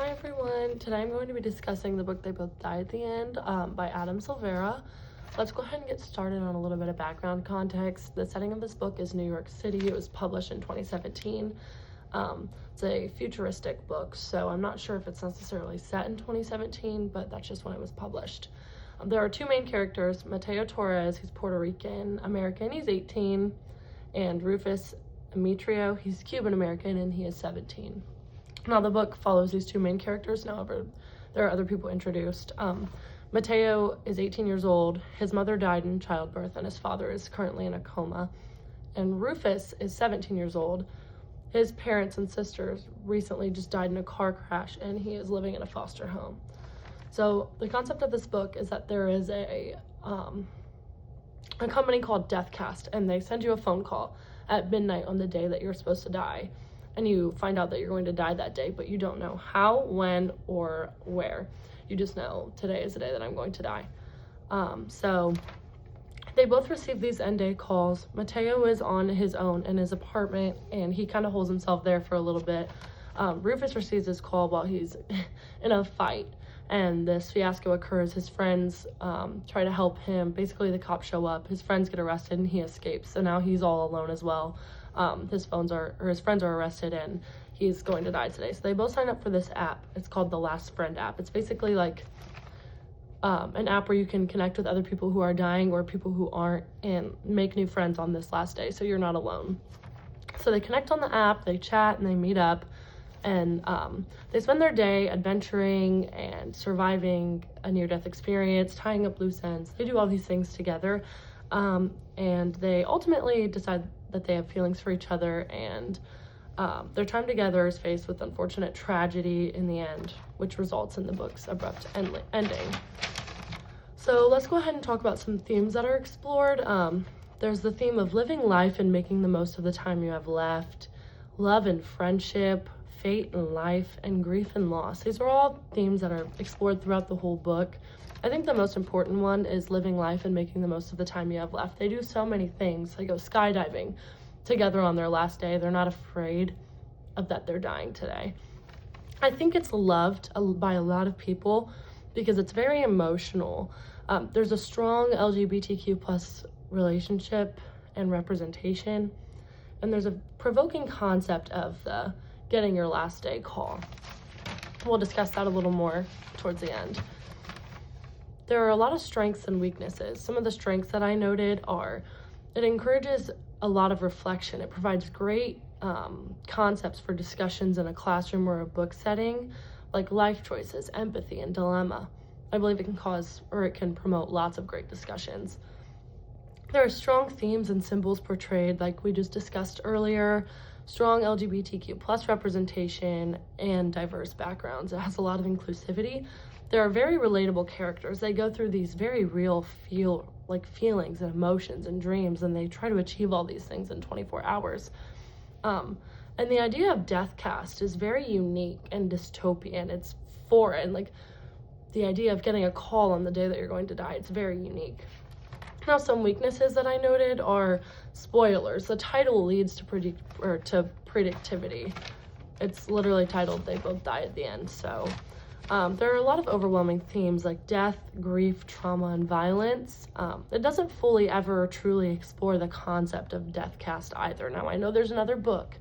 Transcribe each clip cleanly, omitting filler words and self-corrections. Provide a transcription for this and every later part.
Hi everyone, today I'm going to be discussing the book They Both Die at the End by Adam Silvera. Let's go ahead and get started on a little bit of background context. The setting of this book is New York City. It was published in 2017. It's a futuristic book, so I'm not sure if it's necessarily set in 2017, but that's just when it was published. There are two main characters, Mateo Torres, he's Puerto Rican American, he's 18, and Rufus Ametrio, he's Cuban American, and he is 17. Now the book follows these two main characters. However, there are other people introduced. Mateo is 18 years old. His mother died in childbirth and his father is currently in a coma. And Rufus is 17 years old. His parents and sisters recently just died in a car crash and he is living in a foster home. So the concept of this book is that there is a company called Deathcast, and they send you a phone call at midnight on the day that you're supposed to die. And you find out that you're going to die that day, but you don't know how, when, or where. You just know today is the day that I'm going to die. So they both receive these end day calls. Mateo is on his own in his apartment, and he kind of holds himself there for a little bit. Rufus receives his call while he's in a fight, and this fiasco occurs. His friends try to help him. Basically, the cops show up. His friends get arrested, and he escapes. So now he's all alone as well. His friends are arrested and he's going to die today. So they both sign up for this app. It's called the Last Friend app. It's basically like an app where you can connect with other people who are dying or people who aren't and make new friends on this last day, so you're not alone. So they connect on the app, they chat, and they meet up, and they spend their day adventuring and surviving a near-death experience, tying up loose ends. They do all these things together, and they ultimately decide that they have feelings for each other, and their time together is faced with unfortunate tragedy in the end, which results in the book's abrupt ending. So let's go ahead and talk about some themes that are explored. There's the theme of living life and making the most of the time you have left, love and friendship, fate and life, and grief and loss. These are all themes that are explored throughout the whole book. I think the most important one is living life and making the most of the time you have left. They do so many things. They go skydiving together on their last day. They're not afraid of that they're dying today. I think it's loved by a lot of people because it's very emotional. There's a strong LGBTQ plus relationship and representation, and there's a provoking concept of the getting your last day call. We'll discuss that a little more towards the end. There are a lot of strengths and weaknesses. Some of the strengths that I noted are it encourages a lot of reflection. It provides great concepts for discussions in a classroom or a book setting, like life choices, empathy, and dilemma. I believe it can cause, or it can promote, lots of great discussions. There are strong themes and symbols portrayed, like we just discussed earlier, strong LGBTQ plus representation, and diverse backgrounds. It has a lot of inclusivity. There are very relatable characters. They go through these very real feelings and emotions and dreams, and they try to achieve all these things in 24 hours. And the idea of Deathcast is very unique and dystopian. It's foreign. Like the idea of getting a call on the day that you're going to die, it's very unique. Now, some weaknesses that I noted are spoilers. The title leads to predictivity. It's literally titled They Both Die at the End. So there are a lot of overwhelming themes like death, grief, trauma, and violence. It doesn't fully ever truly explore the concept of Deathcast either. Now, I know there's another book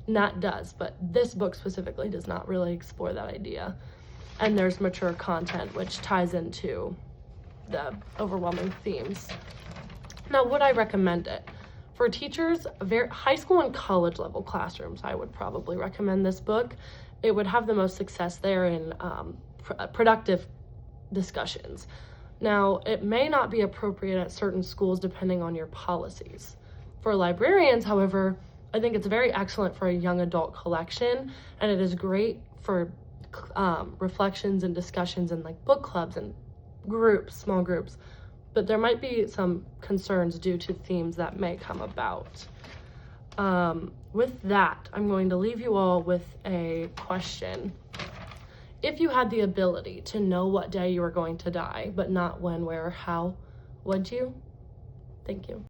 that does, but this book specifically does not really explore that idea. And there's mature content, which ties into the overwhelming themes. Now, would I recommend it? For teachers, high school and college level classrooms, I would probably recommend this book. It would have the most success there in productive discussions. Now, it may not be appropriate at certain schools depending on your policies. For librarians, however, I think it's very excellent for a young adult collection, and it is great for reflections and discussions in like book clubs and groups, small groups. But there might be some concerns due to themes that may come about. With that, I'm going to leave you all with a question. If you had the ability to know what day you were going to die, but not when, where, or how, would you? Thank you.